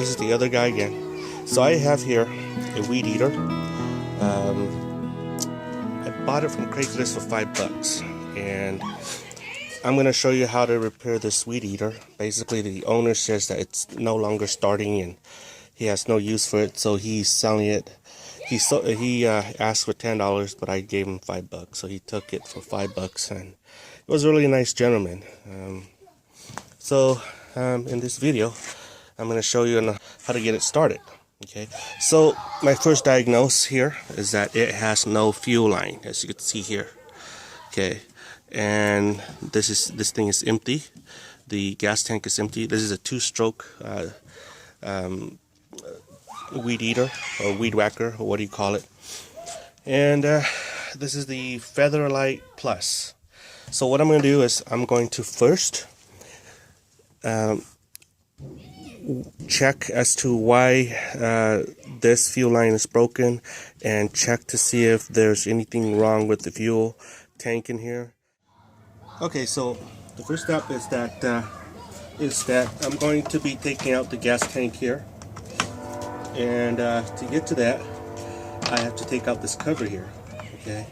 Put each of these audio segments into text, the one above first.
this is the other guy again. So I have here a weed eater. I bought it from Craigslist for $5, and I'm going to show you how to repair this weed eater. Basically, the owner says that it's no longer starting and he has no use for it, so he's selling it. He asked for $10, but I gave him $5, so he took it for $5, and it was a really nice gentleman. In this video, I'm going to show you how to get it started. Okay, so my first diagnosis here is that it has no fuel line, as you can see here. Okay, and this thing is empty. The gas tank is empty. This is a two-stroke weed eater or weed whacker, or what do you call it? And this is the Feather Lite Plus. So what I'm going to do is I'm going to first check as to why this fuel line is broken, and check to see if there's anything wrong with the fuel tank in here. Okay, so the first step is that I'm going to be taking out the gas tank here, and to get to that I have to take out this cover here. Okay,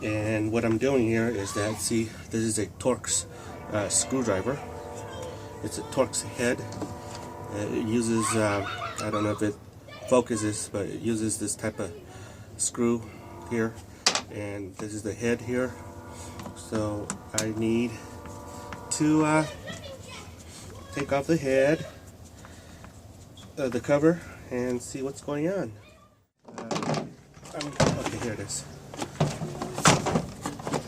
and what I'm doing here is that, see, this is a Torx screwdriver. It's a Torx head. It uses, I don't know if it focuses, but it uses this type of screw here, and this is the head here. So I need to take off the head, the cover, and see what's going on. Okay, here it is.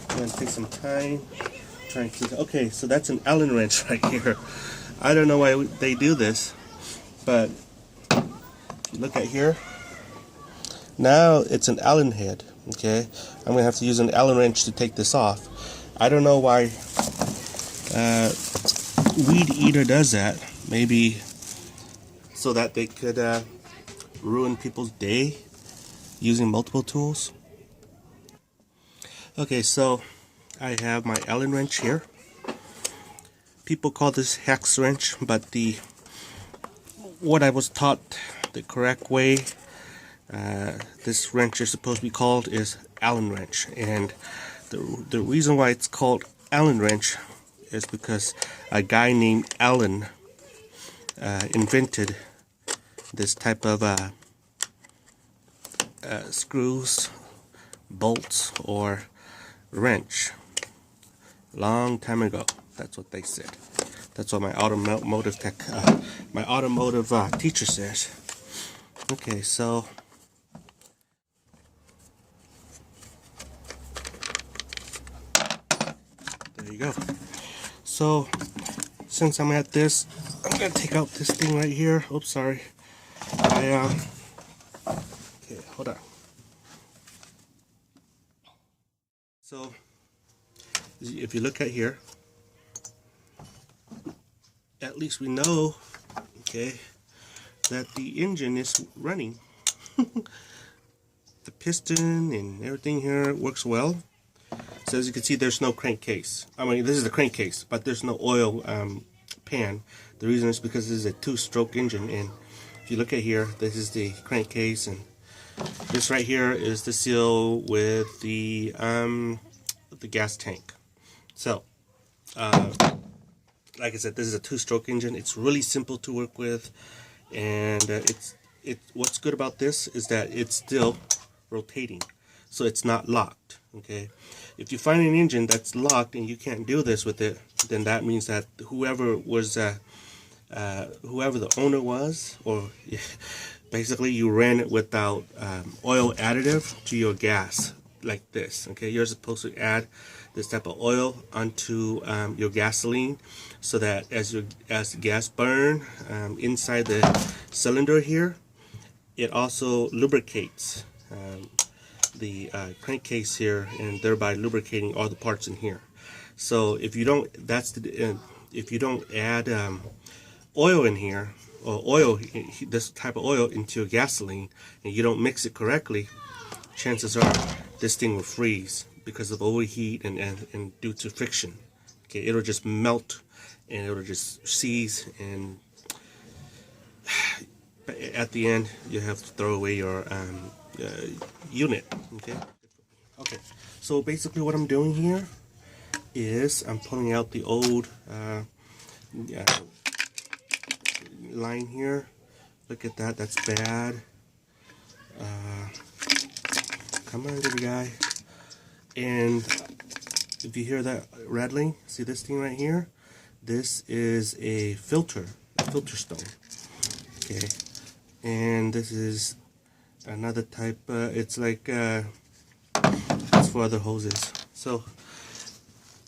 I'm going to take some time trying to. Okay, so that's an Allen wrench right here. I don't know why they do this, but if you look at here, now it's an Allen head. Okay, I'm gonna have to use an Allen wrench to take this off. I don't know why Weed Eater does that. Maybe so that they could ruin people's day using multiple tools. Okay, so I have my Allen wrench here. People call this hex wrench, but what I was taught the correct way, this wrench is supposed to be called is Allen wrench. And the reason why it's called Allen wrench is because a guy named Allen invented this type of screws, bolts, or wrench long time ago. That's what they said. That's what my automotive teacher says. Okay, so there you go. So since I'm at this, I'm gonna take out this thing right here. Oops, sorry. Okay, hold on. So if you look at here, at least we know, okay, that the engine is running. The piston and everything here works well. So as you can see, there's no crankcase. I mean, this is the crankcase, but there's no oil pan. The reason is because this is a two-stroke engine, and if you look at here, this is the crankcase, and this right here is the seal with the gas tank. So like I said, this is a two-stroke engine. It's really simple to work with, and what's good about this is that it's still rotating, so it's not locked. Okay, if you find an engine that's locked and you can't do this with it, then that means that whoever the owner was, or basically you ran it without oil additive to your gas, like this. Okay, you're supposed to add this type of oil onto your gasoline, so that as the gas burn inside the cylinder here, it also lubricates the crankcase here, and thereby lubricating all the parts in here. So if you don't, if you don't add oil in here, or this type of oil into your gasoline, and you don't mix it correctly, chances are this thing will freeze because of overheat and due to friction. Okay, it'll just melt and it'll just seize, and But at the end, you have to throw away your unit. Okay. So basically, what I'm doing here is I'm pulling out the old line here. Look at that. That's bad. Come on, little guy. And if you hear that rattling, see this thing right here? This is a filter stone. Okay. And this is another type. It's like it's for other hoses. So,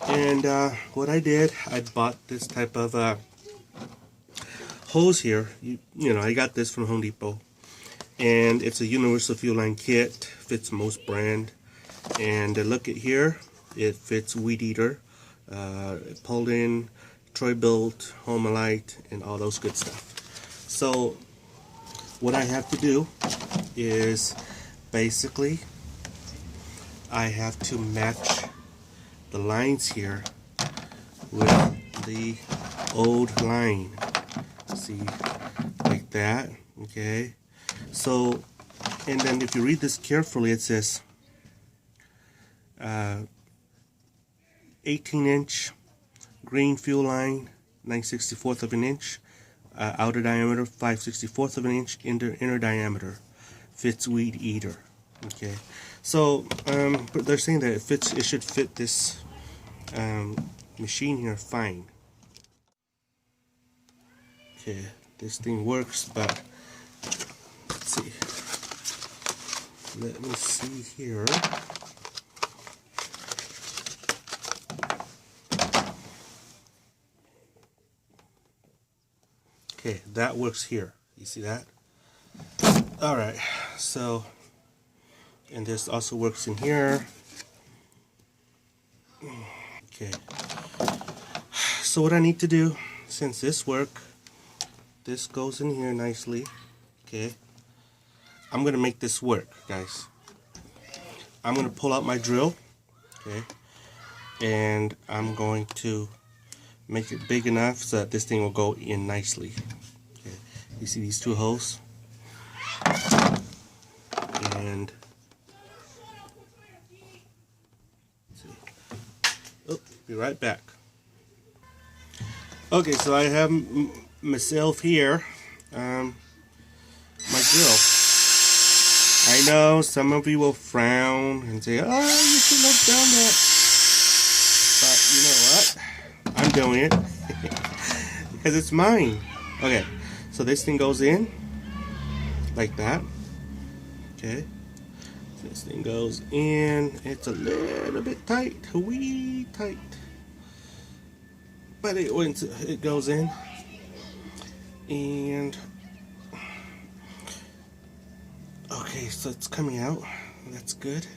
and what I did, I bought this type of hose here. You know, I got this from Home Depot, and it's a universal fuel line kit. Fits most brand. And look at here, it fits Weed Eater, pulled in, Troy-Bilt, Homelite, and all those good stuff. So what I have to do is basically I have to match the lines here with the old line. See, like that. Okay. So, and then if you read this carefully, it says 18-inch green fuel line, 9/64 of an inch, outer diameter 5/64 of an inch, inner diameter, fits Weed Eater. Okay, so but they're saying that it should fit this machine here fine. Okay, this thing works, but let's see. Let me see here. Okay, that works here. You see that? Alright, so, and this also works in here. Okay, so what I need to do, since this goes in here nicely. Okay, I'm gonna make this work, guys. I'm gonna pull out my drill. Okay, and I'm going to make it big enough so that this thing will go in nicely. Okay, you see these two holes, and oh, be right back. Okay, so I have myself here, my drill. I know some of you will frown and say, "Oh, you shouldn't have done that," but you know what? I'm doing it because it's mine. Okay, so this thing goes in like that. Okay, this thing goes in. It's a little bit tight, wee tight, but it goes in, and okay, so it's coming out. That's good.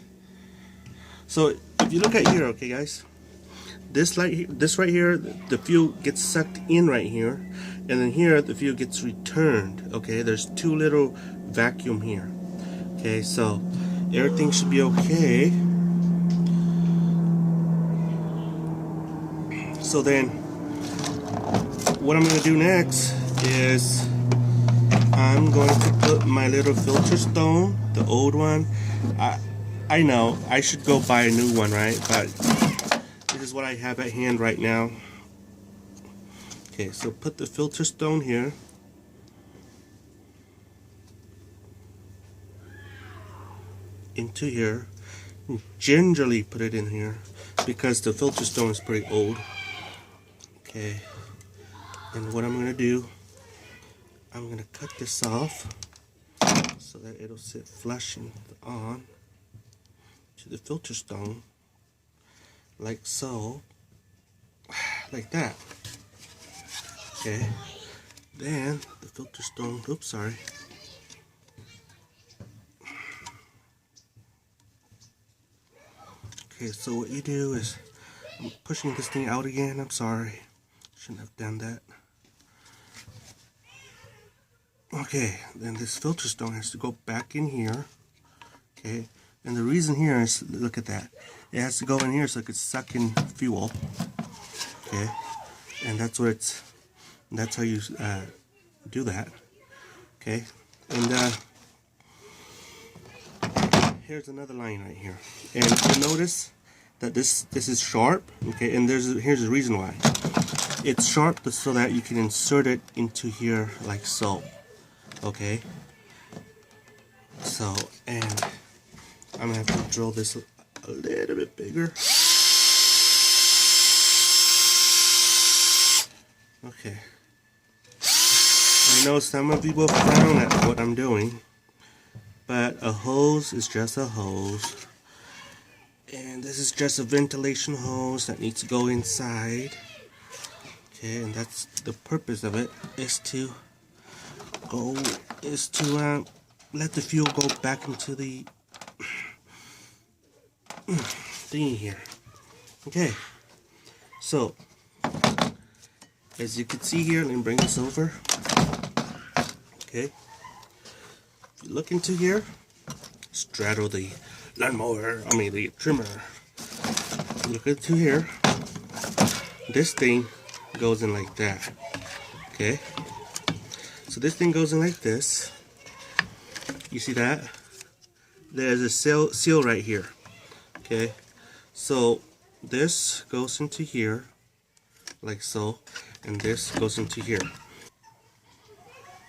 So if you look at here, okay, guys. This right here, the fuel gets sucked in right here, and then here the fuel gets returned. Okay, there's two little vacuum here. Okay, so everything should be okay. So then, what I'm gonna do next is I'm going to put my little filter stone, the old one. I know I should go buy a new one, right? But this is what I have at hand right now. Okay, so put the filter stone here. Into here. Gingerly put it in here because the filter stone is pretty old. Okay, and what I'm going to do, I'm going to cut this off so that it'll sit flush on to the filter stone, like so, like that. Okay, then the filter stone, oops, sorry. Okay, so what you do is, I'm pushing this thing out again, I'm sorry, shouldn't have done that. Okay, then this filter stone has to go back in here. Okay, and the reason here is, look at that, it has to go in here so it could suck in fuel. Okay, and that's how you do that. Okay, and here's another line right here, and you'll notice that this is sharp. Okay, and here's the reason why. It's sharp so that you can insert it into here like so. Okay, so, and I'm gonna have to drill this a little bit bigger. Okay, I know some of you will frown at what I'm doing, but a hose is just a hose, and this is just a ventilation hose that needs to go inside. Okay, and that's the purpose of it, is to let the fuel go back into the thingy here. Okay, so as you can see here, let me bring this over. Okay, if you look into here, straddle the lawnmower, the trimmer. Look into here, this thing goes in like that. Okay, so this thing goes in like this. You see that? There's a seal right here. Okay, so this goes into here like so, and this goes into here.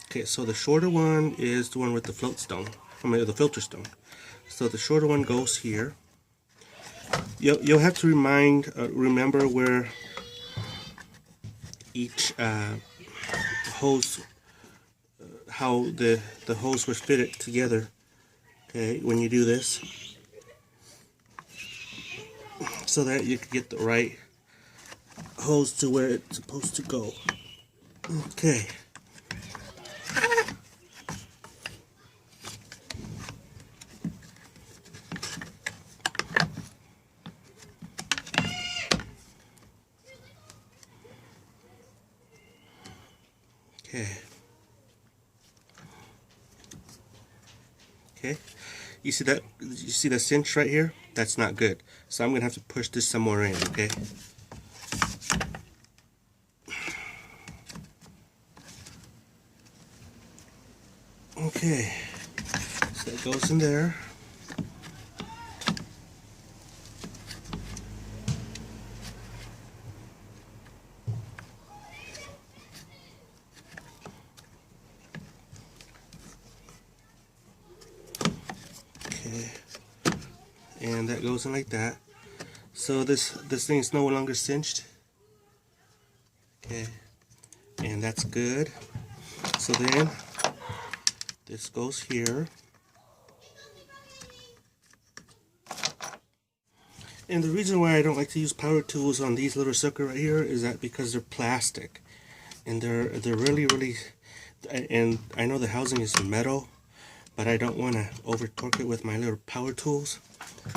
Okay, so the shorter one is the one with the float stone, the filter stone. So the shorter one goes here. You'll have to remember where each hose, how the hose was fitted together. Okay, when you do this, so that you can get the right hose to where it's supposed to go. Okay. Okay. Okay. You see that? You see the cinch right here? That's not good. So I'm gonna have to push this somewhere in. Okay. Okay. So that goes in there. Okay, and that goes in like that. So this thing is no longer cinched. Okay, and that's good. So then this goes here, and the reason why I don't like to use power tools on these little sucker right here is that because they're plastic, and they're really, and I know the housing is metal, but I don't want to over torque it with my little power tools.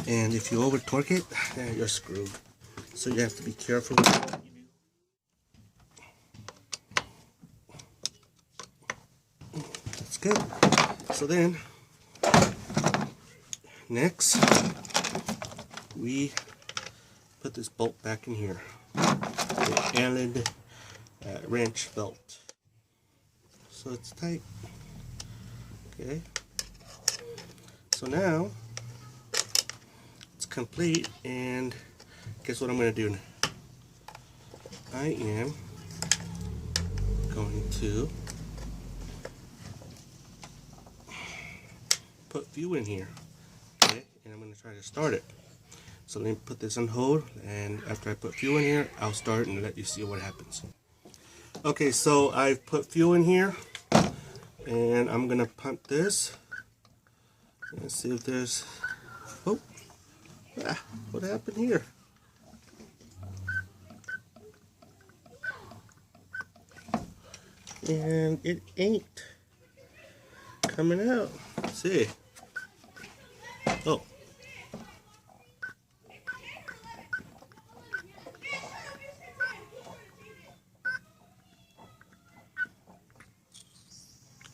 And if you over torque it, you're screwed. So you have to be careful with what you do. That's good. So then, next, we put this bolt back in here. The Allen wrench belt. So it's tight. Okay. So now it's complete, and guess what I'm going to do? I am going to put fuel in here. Okay, and I'm going to try to start it. So let me put this on hold, and after I put fuel in here, I'll start and let you see what happens. Okay, so I've put fuel in here, and I'm going to pump this. Let's see if there's, oh, what happened here? And it ain't coming out. Let's see. Oh.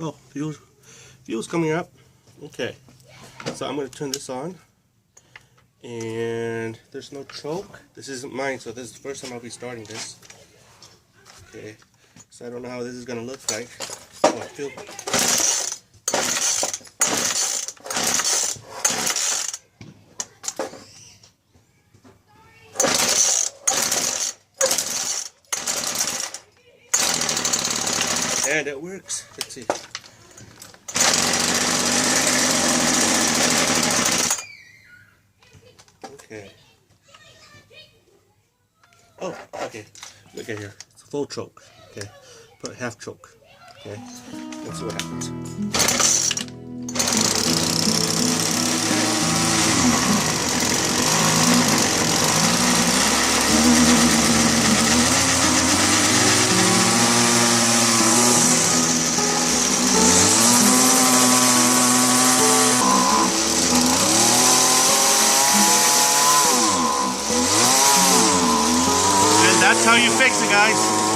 Oh, fuel's coming up. Okay. So I'm going to turn this on, and there's no choke. This isn't mine, so this is the first time I'll be starting this. Okay, so I don't know how this is going to look like. Oh, And it works. Let's see. Okay. Oh, okay. Look at here. It's a full choke. Okay. Put half choke. Okay. Let's see what happens. That's how you fix it, guys.